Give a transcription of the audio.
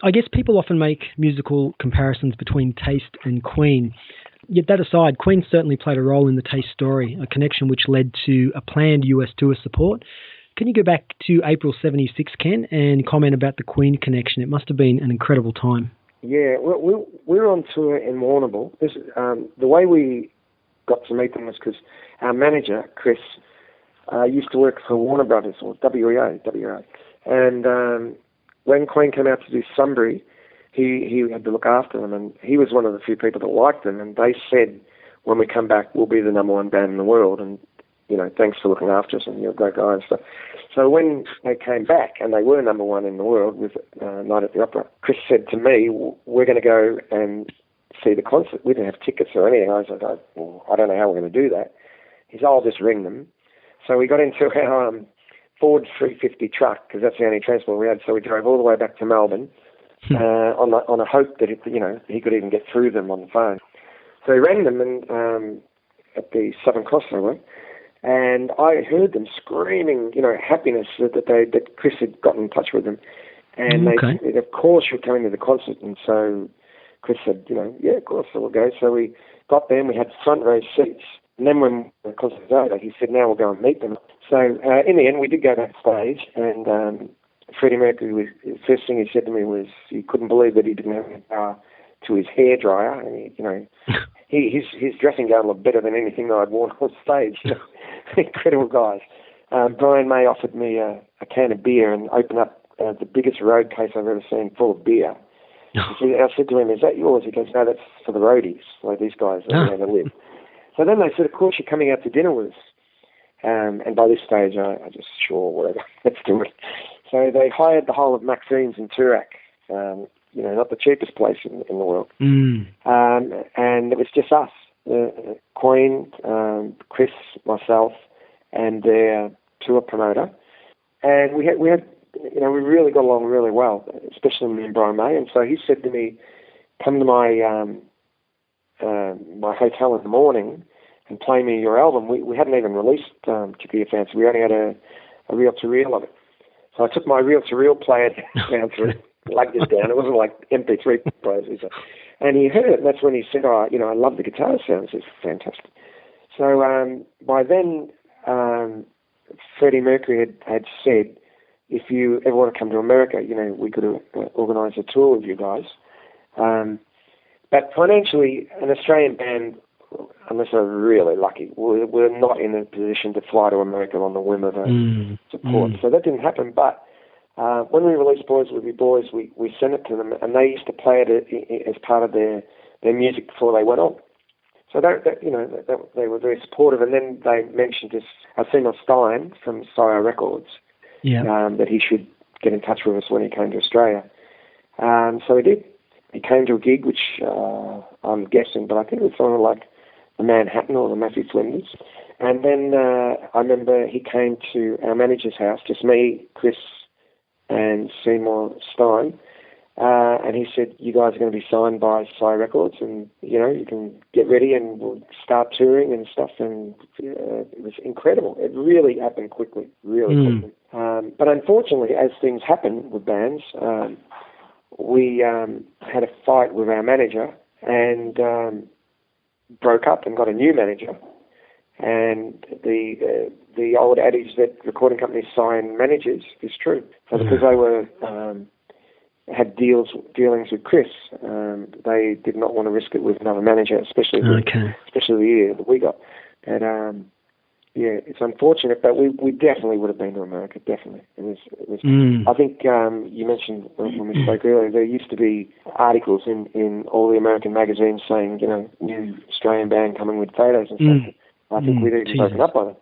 I guess people often make musical comparisons between Taste and Queen. Yet that aside, Queen certainly played a role in the Taste story, a connection which led to a planned US tour support. Can you go back to April 76, Ken, and comment about the Queen connection? It must have been an incredible time. Yeah, we were on tour in Warrnambool. The way we got to meet them was because our manager, Chris, used to work for Warner Brothers, or WEA. And when Queen came out to do Sunbury, he had to look after them, and he was one of the few people that liked them, and they said, when we come back, we'll be the number one band in the world, and, you know, thanks for looking after us, and you're a great guy and stuff. So when they came back, and they were number one in the world with Night at the Opera, Chris said to me, we're going to go and see the concert. We didn't have tickets or anything. I was like, well, I don't know how we're going to do that. He said, I'll just ring them. So we got into our Ford 350 truck, because that's the only transport we had, so we drove all the way back to Melbourne on a hope that, he could even get through them on the phone. So he rang them and at the Southern Cross they were, and I heard them screaming, happiness that Chris had gotten in touch with them. And they said, of course you're coming to the concert. And so Chris said, yeah, of course, so we'll go. So we got there and we had front row seats. And then when the concert was over, he said, now we'll go and meet them. So in the end, we did go backstage, and Freddie Mercury, the first thing he said to me was he couldn't believe that he didn't have any power to his hairdryer. And his dressing gown looked better than anything that I'd worn on stage. Incredible guys. Brian May offered me a can of beer and opened up the biggest road case I've ever seen full of beer. I said to him, is that yours? He goes, no, that's for the roadies, like these guys that live. So then they said, of course, you're coming out to dinner with us. And by this stage, I just, sure, whatever, let's do it. So they hired the whole of Maxine's in Toorak, not the cheapest place in the world. And it was just us, Queen, Chris, myself, and their tour promoter. And we really got along really well, especially me and Brian May. And so he said to me, come to my my hotel in the morning and play me your album. We hadn't even released Chippy Fancy. We only had a reel-to-reel of it. So I took my reel-to-reel player down to it, lugged it down. It wasn't like MP3 players. And he heard it, and that's when he said, I love the guitar sounds. It's fantastic. So by then, Freddie Mercury had said, if you ever want to come to America, we could organise a tour with you guys. But financially, an Australian band, unless they're really lucky, we're not in a position to fly to America on the whim of a support. So that didn't happen. But when we released Boys Will Be Boys, we sent it to them, and they used to play it as part of their music before they went on. So they were very supportive. And then they mentioned this, Seymour Stein from Sire Records, that he should get in touch with us when he came to Australia. So he did. He came to a gig, which I'm guessing, but I think it was something like the Manhattan or the Matthew Flinders. And then I remember he came to our manager's house, just me, Chris, and Seymour Stein, and he said, you guys are going to be signed by Sire Records, and, you can get ready and we'll start touring and stuff. And it was incredible. It really happened quickly, quickly. But unfortunately, as things happen with bands, we had a fight with our manager and broke up and got a new manager. And the old adage that recording companies sign managers is true. So because they were had dealings with Chris, they did not want to risk it with another manager, especially the year that we got. And it's unfortunate, but we definitely would have been to America. Definitely, it was. I think you mentioned when we spoke earlier, there used to be articles in all the American magazines saying, new Australian band coming with photos and stuff. I think we'd even broken up by them.